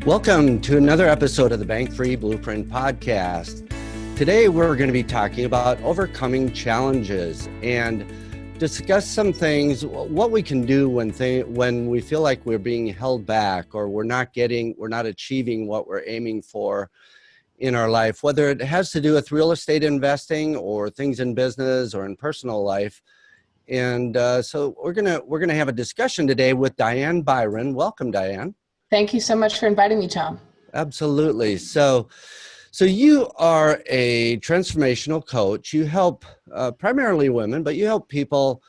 Welcome to another episode of the Bank Free Blueprint Podcast. Today, we're going to be talking about overcoming challenges and discuss some things, what we can do when we feel like we're being held back or we're not achieving what we're aiming for in our life, whether it has to do with real estate investing or things in business or in personal life. And so we're gonna have a discussion today with Diane Byron. Welcome, Diane. Thank you so much for inviting me, Tom. Absolutely. So you are a transformational coach. You help primarily women, but you help people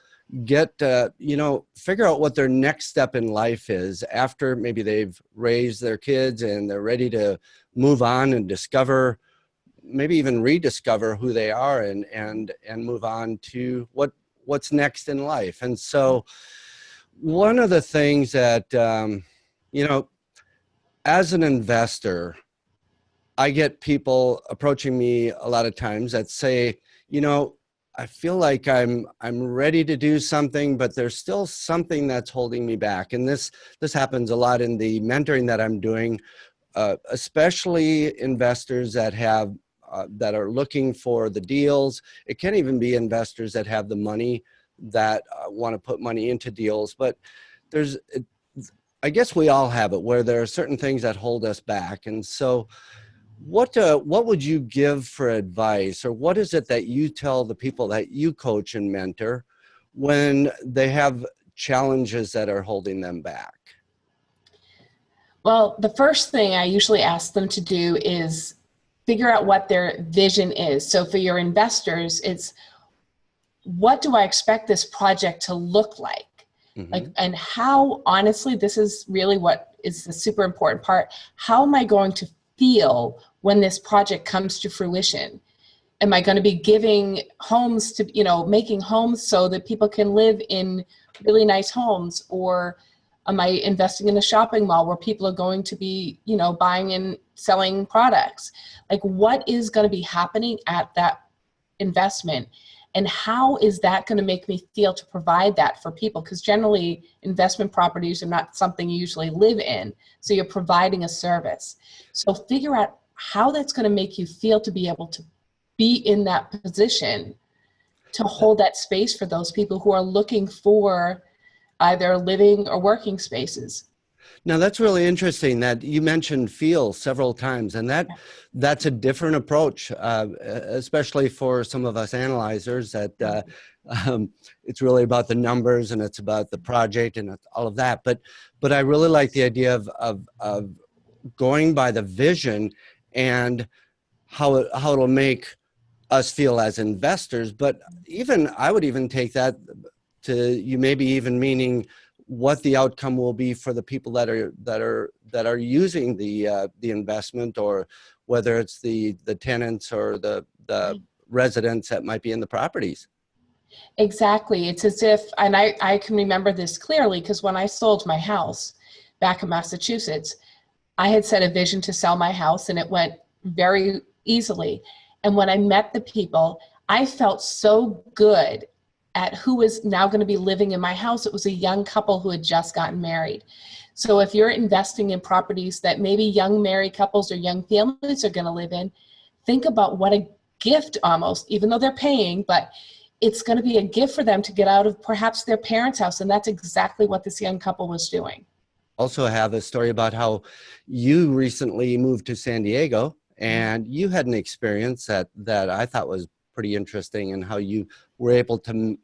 get, figure out what their next step in life is after maybe they've raised their kids and they're ready to move on and discover, maybe even rediscover who they are and move on to what's next in life. And so one of the things that, as an investor, I get people approaching me a lot of times that say, I feel like I'm ready to do something, but there's still something that's holding me back. And this happens a lot in the mentoring that I'm doing, especially investors that have that are looking for the deals. It can even be investors that have the money that want to put money into deals. But I guess we all have it where there are certain things that hold us back. And so what would you give for advice, or what is it that you tell the people that you coach and mentor when they have challenges that are holding them back? Well, the first thing I usually ask them to do is figure out what their vision is. So for your investors, it's, what do I expect this project to look like? Mm-hmm. And how, honestly, this is really what is the super important part. How am I going to feel when this project comes to fruition? Am I going to be giving homes to, making homes so that people can live in really nice homes? Or am I investing in a shopping mall where people are going to be, buying and selling products? Like, what is going to be happening at that investment? And how is that going to make me feel to provide that for people? Because generally, investment properties are not something you usually live in. So you're providing a service. So figure out how that's going to make you feel to be able to be in that position to hold that space for those people who are looking for either living or working spaces. Now, that's really interesting that you mentioned feel several times, and that's a different approach, especially for some of us analyzers, that it's really about the numbers and it's about the project and all of that. But I really like the idea of going by the vision and how it'll make us feel as investors. But I would even take that to you maybe even meaning what the outcome will be for the people that are using the investment, or whether it's the tenants or the residents that might be in the properties. Exactly. It's as if, and I can remember this clearly, because when I sold my house back in Massachusetts, I had set a vision to sell my house, and it went very easily. And when I met the people, I felt so good at who was now going to be living in my house. It was a young couple who had just gotten married. So if you're investing in properties that maybe young married couples or young families are going to live in, think about what a gift almost, even though they're paying, but it's going to be a gift for them to get out of perhaps their parents' house. And that's exactly what this young couple was doing. Also have a story about how you recently moved to San Diego, and you had an experience that I thought was pretty interesting, and how you were able to,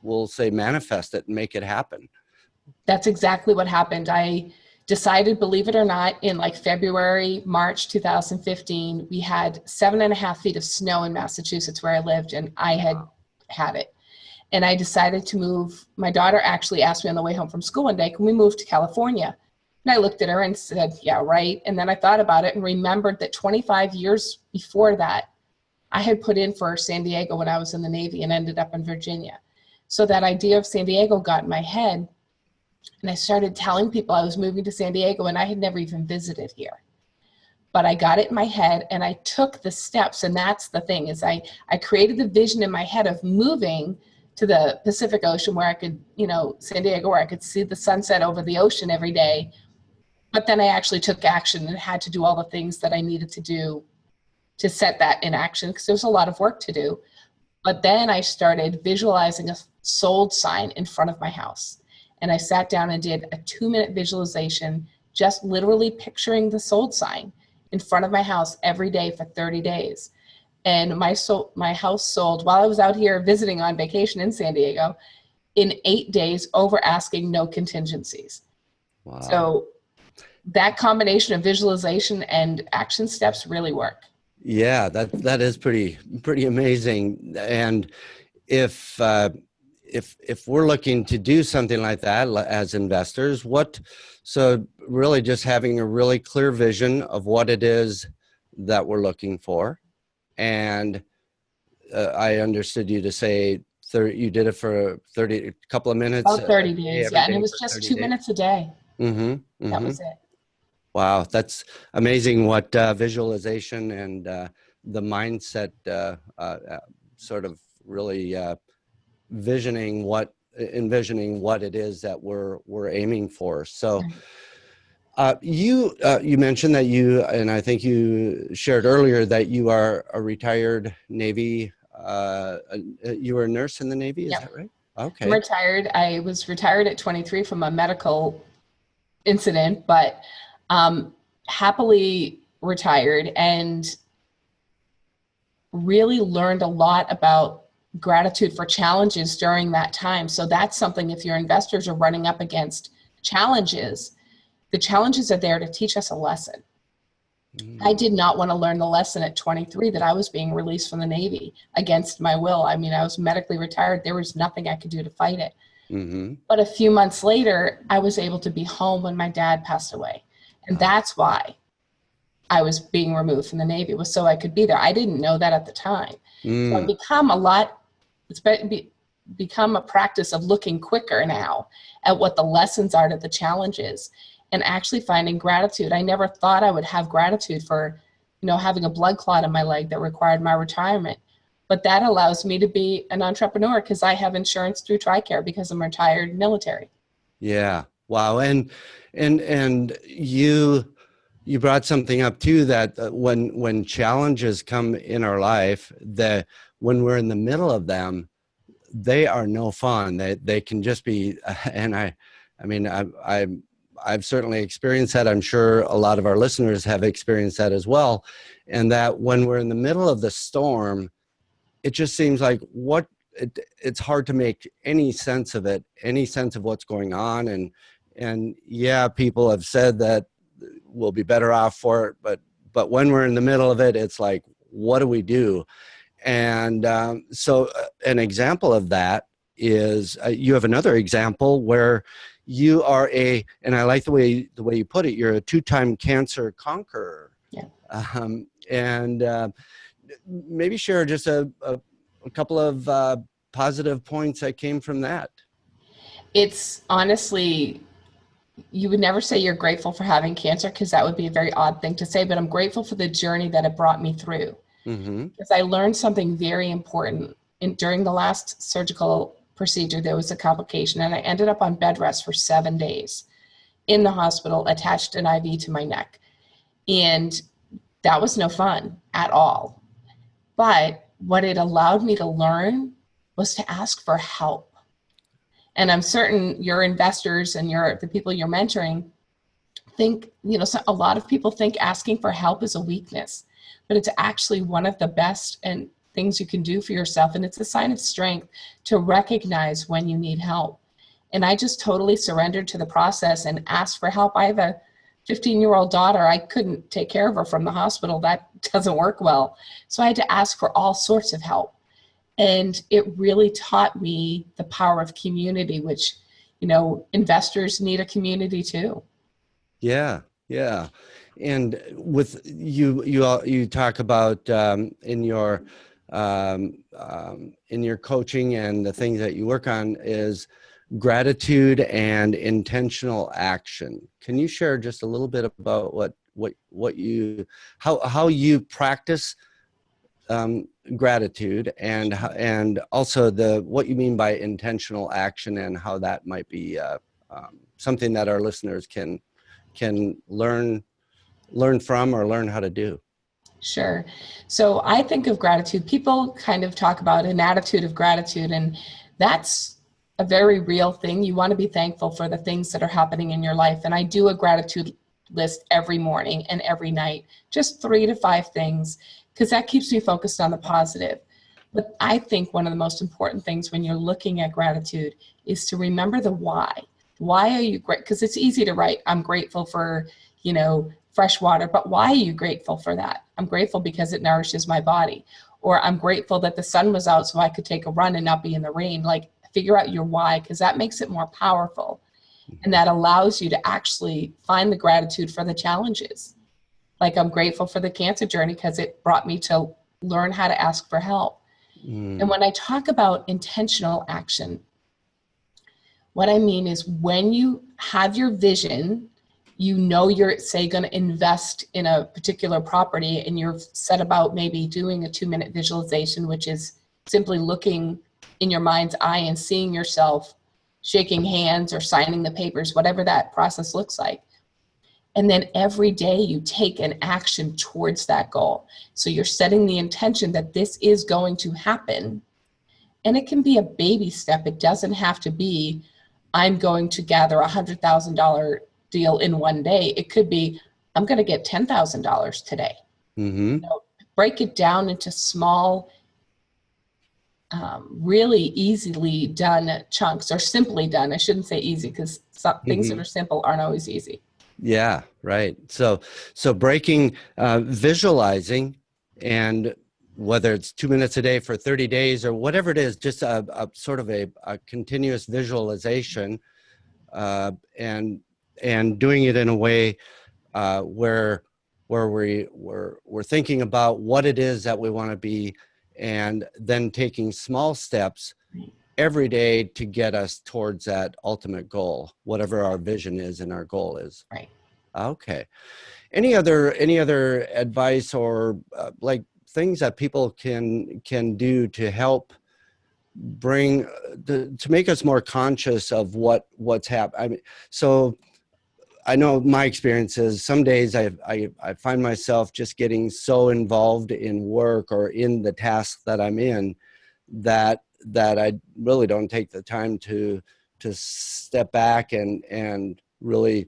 we'll say, manifest it and make it happen. That's exactly what happened. I decided, believe it or not, in like February, March 2015, we had 7.5 feet of snow in Massachusetts where I lived, and I had it. And I decided to move. My daughter actually asked me on the way home from school one day, can we move to California? And I looked at her and said, yeah, right. And then I thought about it and remembered that 25 years before that, I had put in for San Diego when I was in the Navy and ended up in Virginia. So that idea of San Diego got in my head, and I started telling people I was moving to San Diego, and I had never even visited here. But I got it in my head, and I took the steps. And that's the thing, is I created the vision in my head of moving to the Pacific Ocean where I could, San Diego, where I could see the sunset over the ocean every day. But then I actually took action and had to do all the things that I needed to do to set that in action, because there's a lot of work to do. But then I started visualizing a sold sign in front of my house. And I sat down and did a 2-minute visualization, just literally picturing the sold sign in front of my house every day for 30 days. And my house sold while I was out here visiting on vacation in San Diego in 8 days, over asking, no contingencies. Wow. So that combination of visualization and action steps really work. Yeah, that is pretty amazing. And if we're looking to do something like that as investors, so really just having a really clear vision of what it is that we're looking for. And I understood you to say you did it for a couple of minutes. About 30 days, yeah, and it was just 2 days. minutes a day. Mm-hmm. That was it. Wow, that's amazing what visualization and the mindset sort of really envisioning what it is that we're aiming for. So you mentioned that and I think you shared earlier that you are a retired Navy, you were a nurse in the Navy, is that right? Okay. I'm retired. I was retired at 23 from a medical incident, but happily retired, and really learned a lot about gratitude for challenges during that time. So that's something, if your investors are running up against challenges, the challenges are there to teach us a lesson. I did not want to learn the lesson at 23 that I was being released from the Navy against my will. I mean, I was medically retired. There was nothing I could do to fight it. But a few months later, I was able to be home when my dad passed away. And that's why I was being removed from the Navy, was so I could be there. I didn't know that at the time. So I've become a practice of looking quicker now at what the lessons are to the challenges, and actually finding gratitude. I never thought I would have gratitude for, having a blood clot in my leg that required my retirement. But that allows me to be an entrepreneur because I have insurance through TRICARE because I'm retired military. Yeah. Wow. And you brought something up too, that when challenges come in our life, that when we're in the middle of them, they are no fun. They can just be, and I've certainly experienced that. I'm sure a lot of our listeners have experienced that as well. And that when we're in the middle of the storm, it just seems like it's hard to make any sense of it, any sense of what's going on. And yeah, people have said that we'll be better off for it, but when we're in the middle of it, it's like, what do we do? And so an example of that is you have another example where you are and I like the way you put it, you're a 2-time cancer conqueror. Yeah. And maybe share just a couple of positive points that came from that. It's honestly, you would never say you're grateful for having cancer, because that would be a very odd thing to say, but I'm grateful for the journey that it brought me through. Because I learned something very important. During the last surgical procedure, there was a complication, and I ended up on bed rest for 7 days in the hospital, attached an IV to my neck. And that was no fun at all. But what it allowed me to learn was to ask for help. And I'm certain your investors and the people you're mentoring think, a lot of people think asking for help is a weakness, but it's actually one of the best things you can do for yourself. And it's a sign of strength to recognize when you need help. And I just totally surrendered to the process and asked for help. I have a 15-year-old daughter. I couldn't take care of her from the hospital. That doesn't work well. So I had to ask for all sorts of help. And it really taught me the power of community, which, investors need a community too. Yeah. Yeah. And with you talk about in your coaching and the things that you work on is gratitude and intentional action. Can you share just a little bit about how you practice gratitude and also what you mean by intentional action, and how that might be something that our listeners can can learn from or learn how to do? Sure. So I think of gratitude. People kind of talk about an attitude of gratitude, and that's a very real thing. You want to be thankful for the things that are happening in your life. And I do a gratitude list every morning and every night, just 3 to 5 things, because that keeps me focused on the positive. But I think one of the most important things when you're looking at gratitude is to remember the why. Why are you great? Because it's easy to write, I'm grateful for, fresh water, but why are you grateful for that? I'm grateful because it nourishes my body. Or I'm grateful that the sun was out so I could take a run and not be in the rain. Like, figure out your why, because that makes it more powerful. And that allows you to actually find the gratitude for the challenges. Like, I'm grateful for the cancer journey because it brought me to learn how to ask for help. And when I talk about intentional action, what I mean is when you have your vision, you're, say, going to invest in a particular property, and you're set about maybe doing a 2-minute visualization, which is simply looking in your mind's eye and seeing yourself shaking hands or signing the papers, whatever that process looks like. And then every day you take an action towards that goal. So you're setting the intention that this is going to happen. And it can be a baby step. It doesn't have to be, I'm going to gather $100,000 deal in one day. It could be, I'm going to get $10,000 today. Break it down into small, really easily done chunks, or simply done. I shouldn't say easy, because some things that are simple aren't always easy. Yeah, right. So breaking, visualizing, and whether it's 2 minutes a day for 30 days or whatever it is, just a sort of a continuous visualization, and doing it in a way where we're thinking about what it is that we want to be, and then taking small steps every day to get us towards that ultimate goal, whatever our vision is and our goal is. Right. Okay. Any other advice or like things that people can do to help bring to make us more conscious of what's happening? I mean, so I know my experience is some days I find myself just getting so involved in work or in the task that I'm in that I really don't take the time to step back and really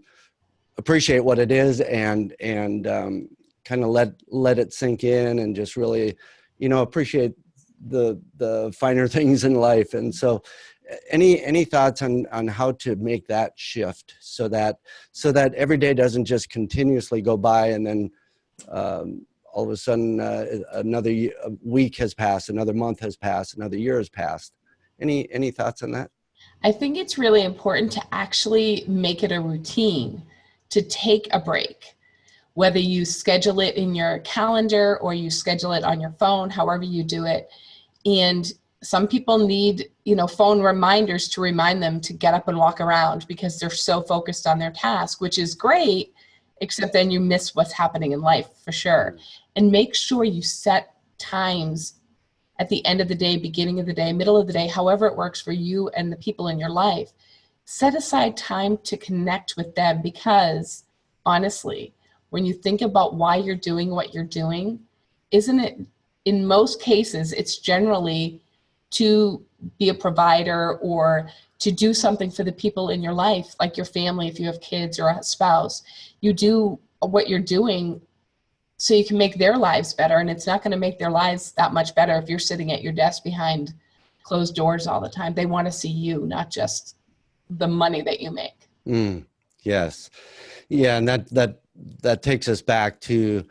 appreciate what it is, and kind of let it sink in, and just really, appreciate the finer things in life. And so any thoughts on how to make that shift so that every day doesn't just continuously go by, and then all of a sudden another week has passed, another month has passed, another year has passed? Any thoughts on that? I think it's really important to actually make it a routine to take a break, whether you schedule it in your calendar or you schedule it on your phone, however you do it. And some people need, phone reminders to remind them to get up and walk around because they're so focused on their task, which is great, except then you miss what's happening in life for sure. And make sure you set times at the end of the day, beginning of the day, middle of the day, however it works for you and the people in your life. Set aside time to connect with them, because honestly, when you think about why you're doing what you're doing, isn't it, in most cases, it's generally to be a provider or to do something for the people in your life, like your family, if you have kids or a spouse. You do what you're doing so you can make their lives better, and it's not going to make their lives that much better if you're sitting at your desk behind closed doors all the time. They want to see you, not just the money that you make. Yes. Yeah. And that takes us back to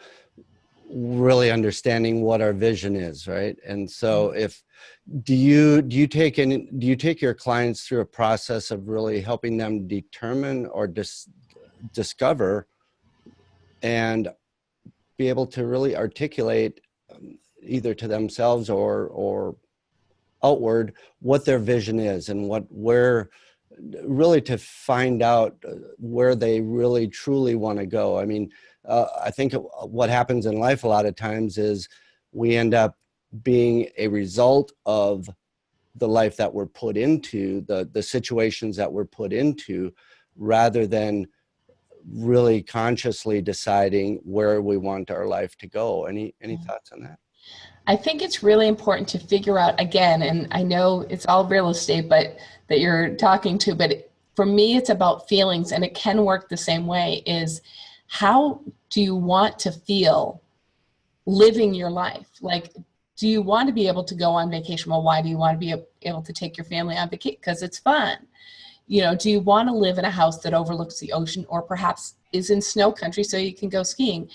really understanding what our vision is, right? And so do you take your clients through a process of really helping them determine or discover and be able to really articulate, either to themselves or outward, what their vision is, and where really to find out where they really truly want to go? I mean, I think what happens in life a lot of times is we end up being a result of the life that we're put into, the situations that we're put into, rather than really consciously deciding where we want our life to go. Any thoughts on that? I think it's really important to figure out again, and I know it's all real estate, but that you're talking to, but for me, it's about feelings, and it can work the same way, is how do you want to feel living your life? Like, do you want to be able to go on vacation? Well, why do you want to be able to take your family on vacation? Because it's fun. You know, do you want to live in a house that overlooks the ocean, or perhaps is in snow country so you can go skiing?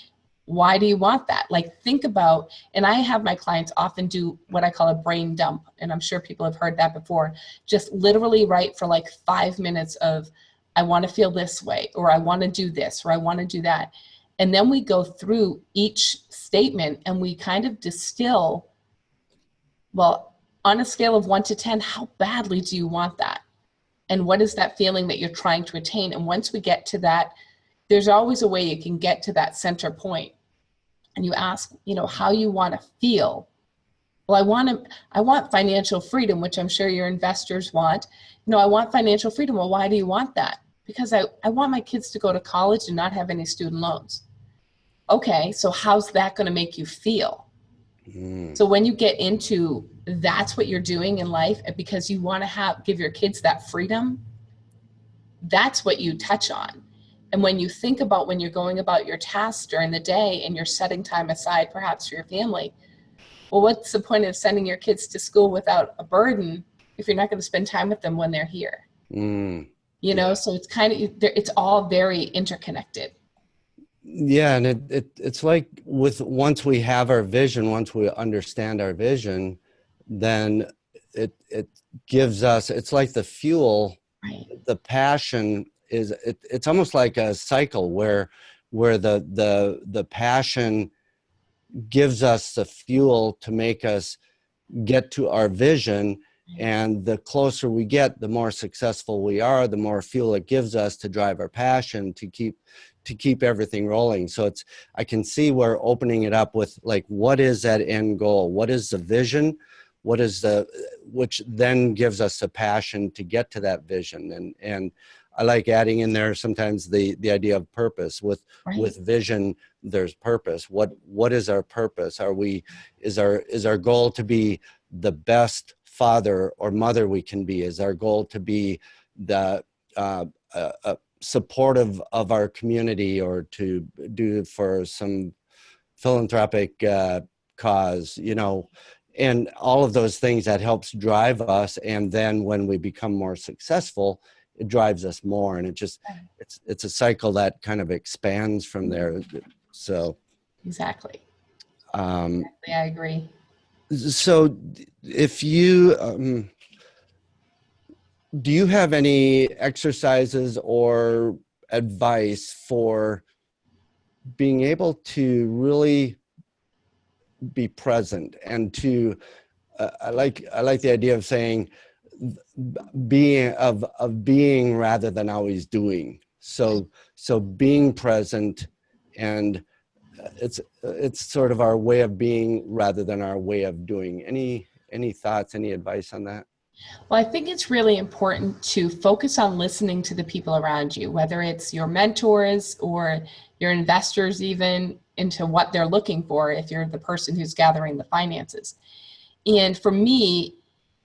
Why do you want that? Like, think about, and I have my clients often do what I call a brain dump, and I'm sure people have heard that before. Just literally write for like 5 minutes of, I want to feel this way, or I want to do this, or I want to do that. And then we go through each statement and we kind of distill, well, on a scale of 1 to 10, how badly do you want that? And what is that feeling that you're trying to attain? And once we get to that, there's always a way you can get to that center point. And you ask, you know, how you want to feel. Well, I want financial freedom, which I'm sure your investors want. You know, I want financial freedom. Well, why do you want that? Because I want my kids to go to college and not have any student loans. Okay, so how's that going to make you feel? So when you get into that's what you're doing in life, because you want to give your kids that freedom, that's what you touch on. And when you think about when you're going about your tasks during the day and you're setting time aside perhaps for your family, well, what's the point of sending your kids to school without a burden if you're not going to spend time with them when they're here? You know, so it's kind of, it's all very interconnected. Yeah, and it's like once we have our vision, once we understand our vision, then it gives us, it's like the fuel, right. The passion is, it's almost like a cycle where the passion gives us the fuel to make us get to our vision. And the closer we get, the more successful we are, the more fuel it gives us to drive our passion, to keep everything rolling. So I can see we're opening it up with like, what is that end goal? What is the vision? Which then gives us the passion to get to that vision. And I like adding in there sometimes the idea of purpose. With vision, there's purpose. What is our purpose? Is our goal to be the best father or mother we can be? Is our goal to be the supportive of our community, or to do for some philanthropic cause, you know, and all of those things that helps drive us. And then when we become more successful, it drives us more, and it's a cycle that kind of expands from there. So exactly, I agree. So if you do you have any exercises or advice for being able to really be present and to I like the idea of saying being rather than always doing. So being present, and it's sort of our way of being rather than our way of doing. Any thoughts, any advice on that? Well, I think it's really important to focus on listening to the people around you, whether it's your mentors or your investors, even into what they're looking for if you're the person who's gathering the finances. And for me,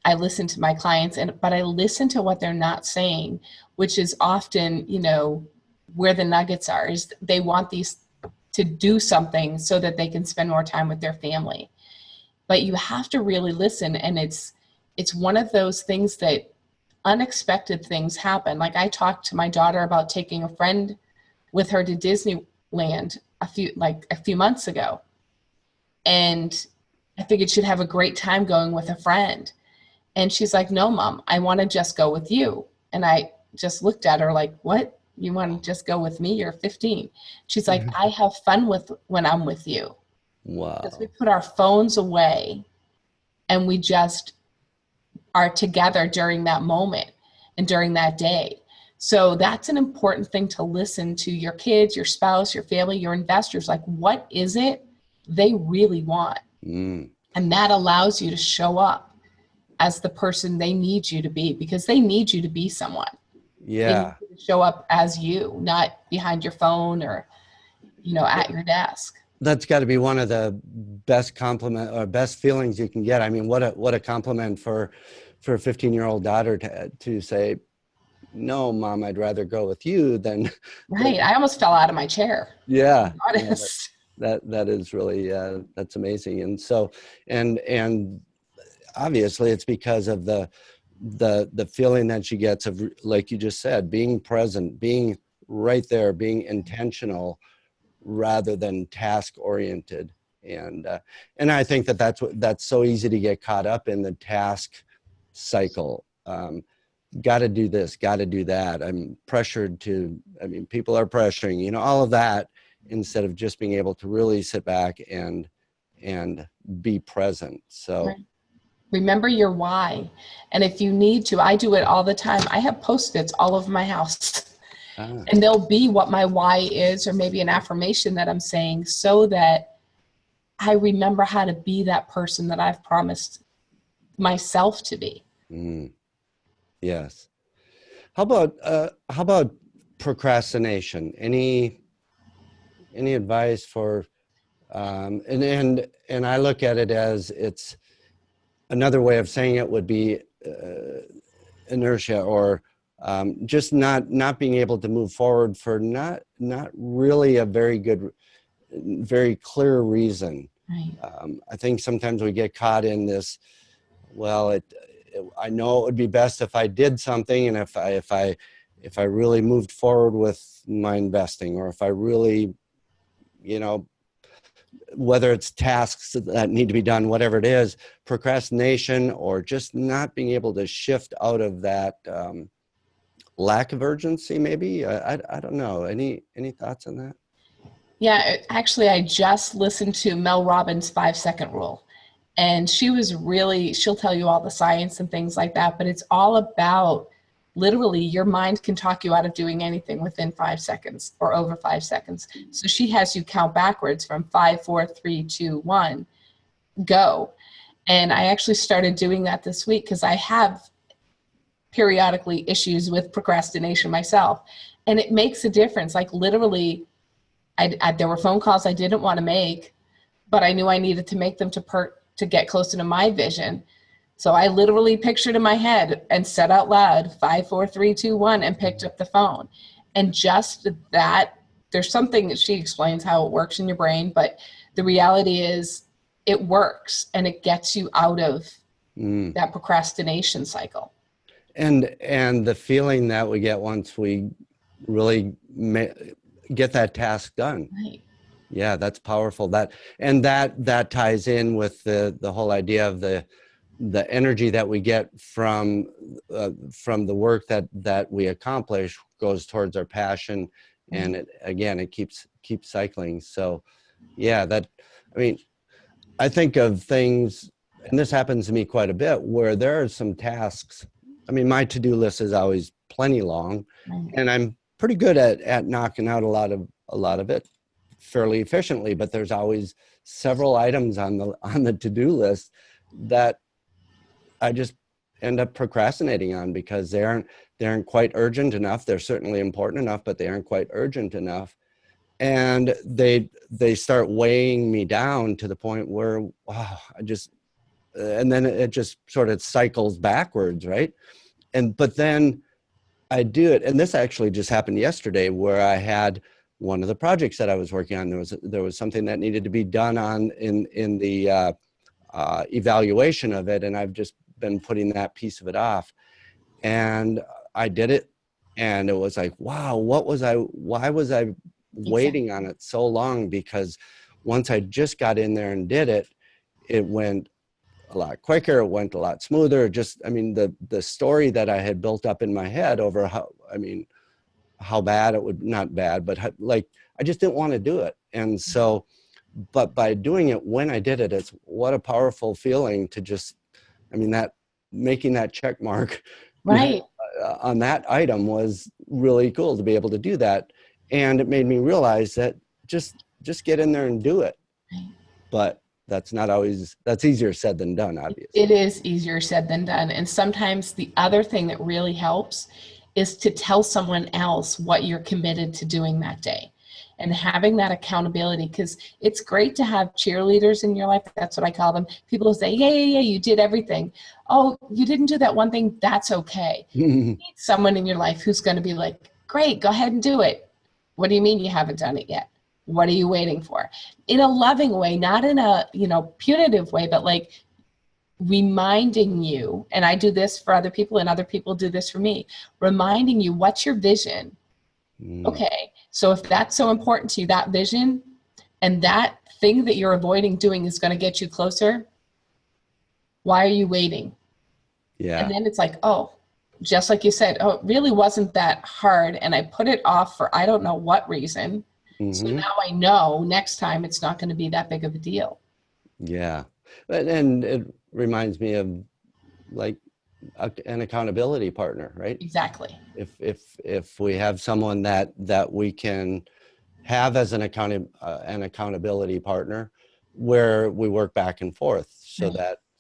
I listen to my clients, but I listen to what they're not saying, which is often, you know, where the nuggets are, is they want these to do something so that they can spend more time with their family. But you have to really listen, and it's one of those things that unexpected things happen. Like, I talked to my daughter about taking a friend with her to Disneyland a few months ago. And I figured she'd have a great time going with a friend. And she's like, "No, Mom, I want to just go with you." And I just looked at her like, "What? You want to just go with me? You're 15. She's like, "I have fun when I'm with you." Wow. Because we put our phones away and we just are together during that moment and during that day. So that's an important thing to listen to your kids, your spouse, your family, your investors. Like, what is it they really want? And that allows you to show up as the person they need you to be, because they need you to be someone. Yeah. They need you to show up as you, not behind your phone or, at your desk. That's got to be one of the best compliment or best feelings you can get. I mean, what a compliment for a 15-year-old daughter to say, no, Mom, I'd rather go with you than. Right. I almost fell out of my chair. Yeah. To be honest. That is really, that's amazing. And so, and obviously it's because of the feeling that she gets of, like you just said, being present, being right there, being intentional rather than task oriented. And I think that's so easy to get caught up in the task cycle. Got to do this, got to do that. I'm pressured to, people are pressuring, all of that, instead of just being able to really sit back and be present. So Right. Remember your why. And if you need to, I do it all the time. I have Post-its all over my house. And they'll be what my why is, or maybe an affirmation that I'm saying, so that I remember how to be that person that I've promised myself to be. Yes. How about procrastination? Any advice for, and I look at it as, it's another way of saying it would be inertia, or just not being able to move forward for not really a very good, very clear reason. Right. I think sometimes we get caught in this, well, I know it would be best if I did something, and if I really moved forward with my investing, or if I really, whether it's tasks that need to be done, whatever it is, procrastination, or just not being able to shift out of that lack of urgency, maybe. I don't know. Any thoughts on that? Yeah, actually, I just listened to Mel Robbins' 5-second rule. And she'll tell you all the science and things like that, but it's all about, literally, your mind can talk you out of doing anything within 5 seconds or over 5 seconds. So she has you count backwards from 5, 4, 3, 2, 1, go. And I actually started doing that this week because I have periodically issues with procrastination myself. And it makes a difference. Like, literally, there were phone calls I didn't want to make, but I knew I needed to make them to get closer to my vision. So I literally pictured in my head and said out loud, 5, 4, 3, 2, 1, and picked up the phone. And just that, there's something that she explains how it works in your brain, but the reality is it works, and it gets you out of that procrastination cycle. And the feeling that we get once we really get that task done. Right. Yeah, that's powerful. That ties in with the whole idea of the energy that we get from the work that we accomplish goes towards our passion, and it keeps cycling. So yeah, I think of things, and this happens to me quite a bit, where there are some tasks. My to-do list is always plenty long, and I'm pretty good at knocking out a lot of it fairly efficiently, but there's always several items on the to-do list that I just end up procrastinating on because they aren't quite urgent enough. They're certainly important enough, but they aren't quite urgent enough. And they start weighing me down to the point where, wow, and then it just sort of cycles backwards, right? But then I do it. And this actually just happened yesterday, where I had one of the projects that I was working on. There was something that needed to be done in the evaluation of it. And I've just been putting that piece of it off, and I did it. And it was like, wow, why was I waiting on it so long? Because once I just got in there and did it, it went a lot quicker. It went a lot smoother. Just, the story that I had built up in my head over how bad it would, not bad, but I just didn't want to do it. And so, but by doing it, when I did it, it's what a powerful feeling to just, that making that check mark right on that item was really cool to be able to do that. And it made me realize that just get in there and do it. But that's easier said than done, obviously. It is easier said than done. And sometimes the other thing that really helps is to tell someone else what you're committed to doing that day. And having that accountability, because it's great to have cheerleaders in your life. That's what I call them. People who say, yeah, you did everything. Oh, you didn't do that one thing. That's okay. You need someone in your life who's going to be like, great, go ahead and do it. What do you mean you haven't done it yet? What are you waiting for? In a loving way, not in a, punitive way, but like reminding you, and I do this for other people and other people do this for me, reminding you, what's your vision? Okay, so if that's so important to you, that vision, and that thing that you're avoiding doing is going to get you closer, why are you waiting? Yeah. And then it's like, oh, just like you said, oh, it really wasn't that hard, and I put it off for I don't know what reason. So now I know next time it's not going to be that big of a deal. Yeah. And it reminds me of like an accountability partner, right? Exactly. If we have someone that we can have as an accountability partner, where we work back and forth,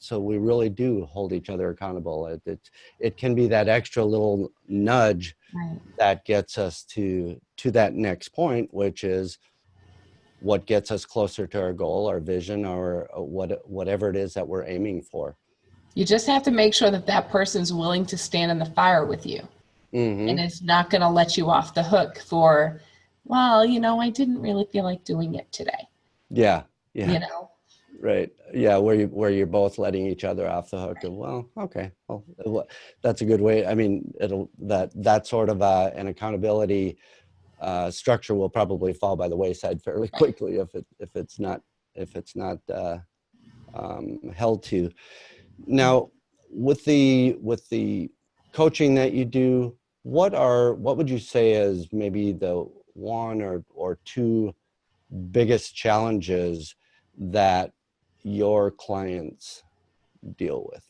so we really do hold each other accountable. It can be that extra little nudge that gets us to that next point, which is what gets us closer to our goal, our vision, or whatever it is that we're aiming for. You just have to make sure that that person's willing to stand in the fire with you, and is not going to let you off the hook for, well, I didn't really feel like doing it today. Yeah. Right. Yeah, where you're both letting each other off the hook of, well, okay, well, that's a good way. I mean, that sort of an accountability structure will probably fall by the wayside fairly quickly if it's not held to. Now, with the coaching that you do, what would you say is maybe the one or two biggest challenges that your clients deal with?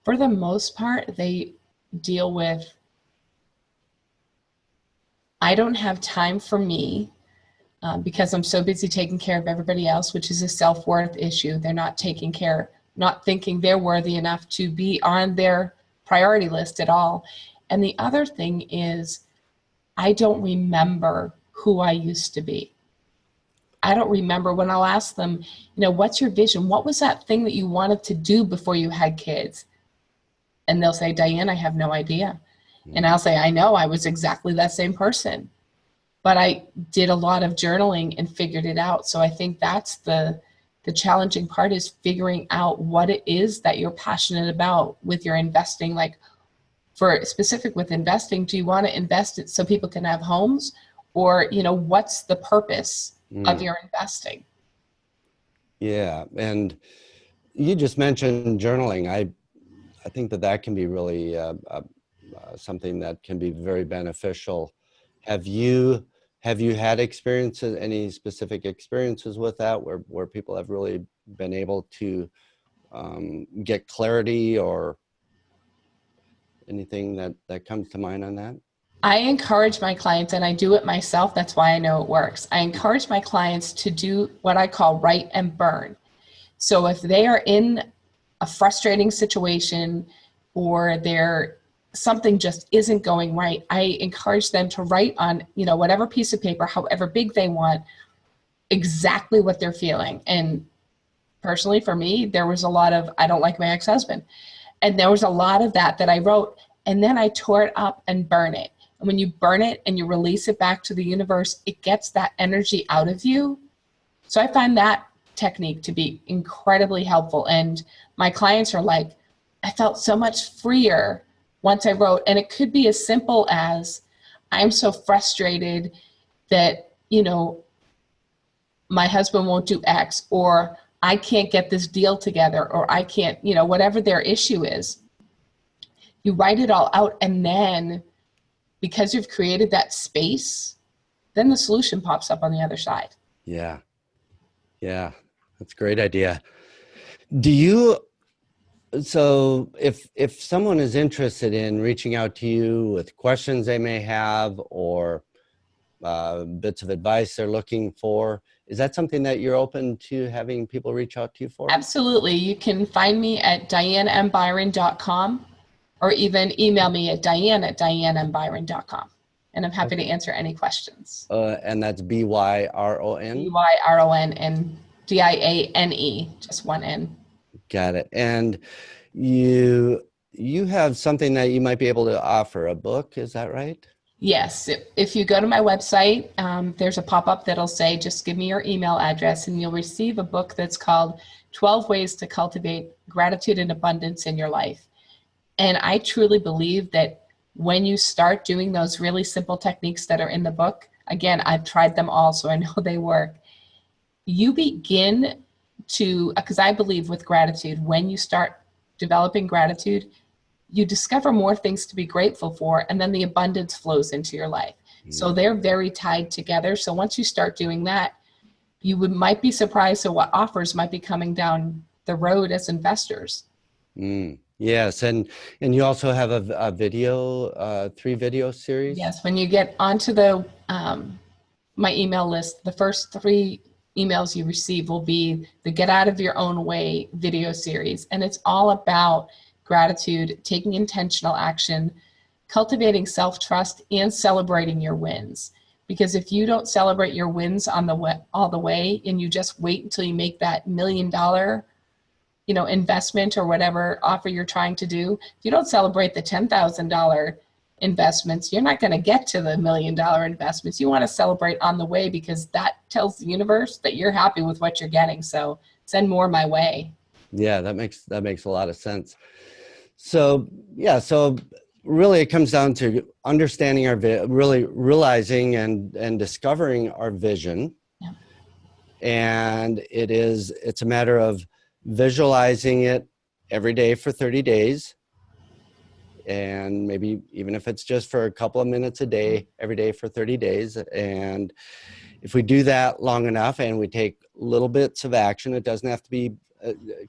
For the most part, they deal with, I don't have time for me because I'm so busy taking care of everybody else, which is a self-worth issue. They're not not thinking they're worthy enough to be on their priority list at all. And the other thing is, I don't remember who I used to be. I don't remember. When I'll ask them, what's your vision? What was that thing that you wanted to do before you had kids? And they'll say, Diane, I have no idea. And I'll say, I know, I was exactly that same person. But I did a lot of journaling and figured it out. So I think that's the challenging part, is figuring out what it is that you're passionate about with your investing. Like, for specific with investing, do you want to invest it so people can have homes? Or, what's the purpose of your investing? Yeah. And you just mentioned journaling. I think that can be really something that can be very beneficial. Have you had experiences, any specific experiences with that, where people have really been able to get clarity, or anything that comes to mind on that? I encourage my clients, and I do it myself. That's why I know it works. I encourage my clients to do what I call write and burn. So if they are in a frustrating situation, or something just isn't going right, I encourage them to write on, whatever piece of paper, however big they want, exactly what they're feeling. And personally, for me, there was a lot of, I don't like my ex-husband. And there was a lot of that I wrote, and then I tore it up and burn it. And when you burn it and you release it back to the universe, it gets that energy out of you. So I find that technique to be incredibly helpful. And my clients are like, I felt so much freer once I wrote. And it could be as simple as, I'm so frustrated that, my husband won't do X, or I can't get this deal together, or I can't, whatever their issue is. You write it all out, and then because you've created that space, then the solution pops up on the other side. Yeah. That's a great idea. So if someone is interested in reaching out to you with questions they may have, or bits of advice they're looking for, is that something that you're open to having people reach out to you for? Absolutely. You can find me at dianembyron.com, or even email me at diane@dianembyron.com. And I'm happy to answer any questions. And that's BYRON? BYRON and DIANE, just one N. Got it. And you have something that you might be able to offer, a book, is that right? Yes. If you go to my website, there's a pop-up that'll say, just give me your email address, and you'll receive a book that's called 12 Ways to Cultivate Gratitude and Abundance in Your Life. And I truly believe that when you start doing those really simple techniques that are in the book, again, I've tried them all, so I know they work. You begin to, because I believe with gratitude, when you start developing gratitude, you discover more things to be grateful for, and then the abundance flows into your life. So they're very tied together. So once you start doing that, you might be surprised at what offers might be coming down the road as investors. Yes, and you also have a video, 3 video series? Yes, when you get onto the my email list, the first 3 emails you receive will be the Get Out of Your Own Way video series. And it's all about gratitude, taking intentional action, cultivating self-trust, and celebrating your wins. Because if you don't celebrate your wins on all the way, and you just wait until you make that $1 million investment or whatever offer you're trying to do, if you don't celebrate the $10,000 investments, you're not going to get to the $1 million investments. You want to celebrate on the way, because that tells the universe that you're happy with what you're getting. So send more my way. Yeah, that makes a lot of sense. So so really it comes down to understanding really realizing and discovering our vision. Yeah. And it's a matter of visualizing it every day for 30 days. And maybe even if it's just for a couple of minutes a day, every day for 30 days. And if we do that long enough and we take little bits of action, it doesn't have to be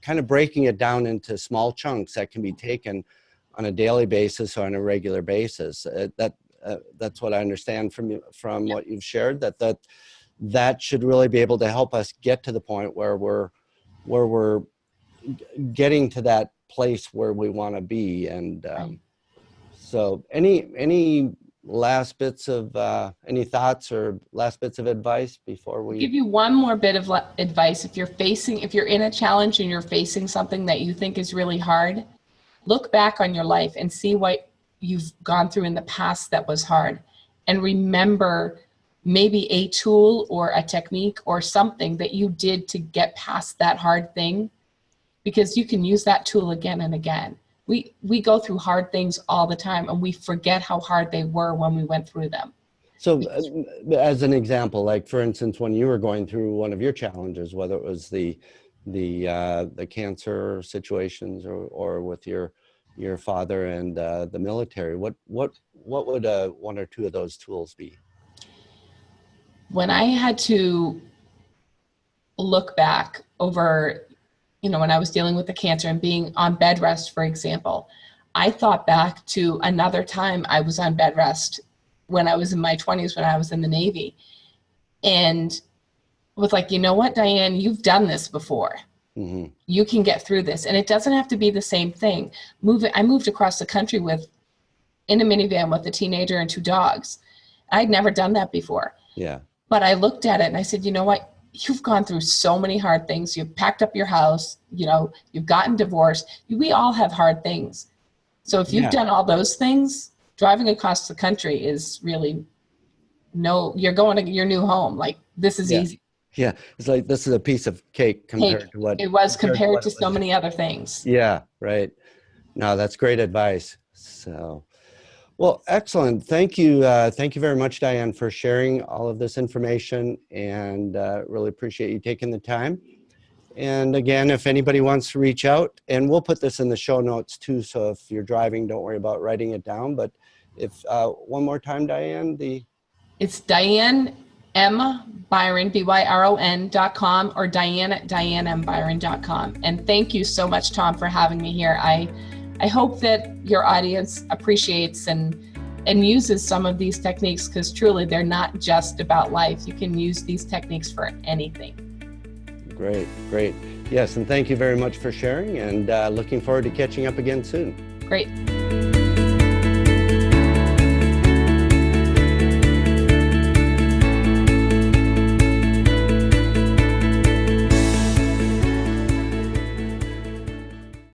kind of breaking it down into small chunks that can be taken on a daily basis or on a regular basis. That's what I understand from what you've shared, that should really be able to help us get to the point where we're getting to that place where we want to be. And so any last bits of any thoughts or last bits of advice before we give you one more bit of advice? If you're in a challenge and you're facing something that you think is really hard, look back on your life and see what you've gone through in the past that was hard, and remember maybe a tool or a technique or something that you did to get past that hard thing, because you can use that tool again and again. We go through hard things all the time, and we forget how hard they were when we went through them. So as an example, like for instance, when you were going through one of your challenges, whether it was the cancer situations or with your father and the military, what would 1 or 2 of those tools be? When I had to look back over, when I was dealing with the cancer and being on bed rest, for example, I thought back to another time I was on bed rest when I was in my 20s, when I was in the Navy, and was like, you know what, Diane, you've done this before. Mm-hmm. You can get through this. And it doesn't have to be the same thing. I moved across the country in a minivan with a teenager and 2 dogs. I'd never done that before. Yeah. But I looked at it and I said, you know what? You've gone through so many hard things. You've packed up your house, you've gotten divorced. We all have hard things. So if you've done all those things, driving across the country is really you're going to your new home. Like, this is easy. Yeah. It's like, this is a piece of cake compared to what it was compared to so many other things. Yeah. Right. No, that's great advice. So, well, excellent. Thank you. Thank you very much, Diane, for sharing all of this information, and really appreciate you taking the time. And again, if anybody wants to reach out, and we'll put this in the show notes too, so if you're driving, don't worry about writing it down. But if one more time, Diane, it's Diane M. Byron, BYRON.com, or Diane@DianeMByron.com. And thank you so much, Tom, for having me here. I hope that your audience appreciates and uses some of these techniques, because truly they're not just about life. You can use these techniques for anything. Great. Yes, and thank you very much for sharing, and looking forward to catching up again soon. Great.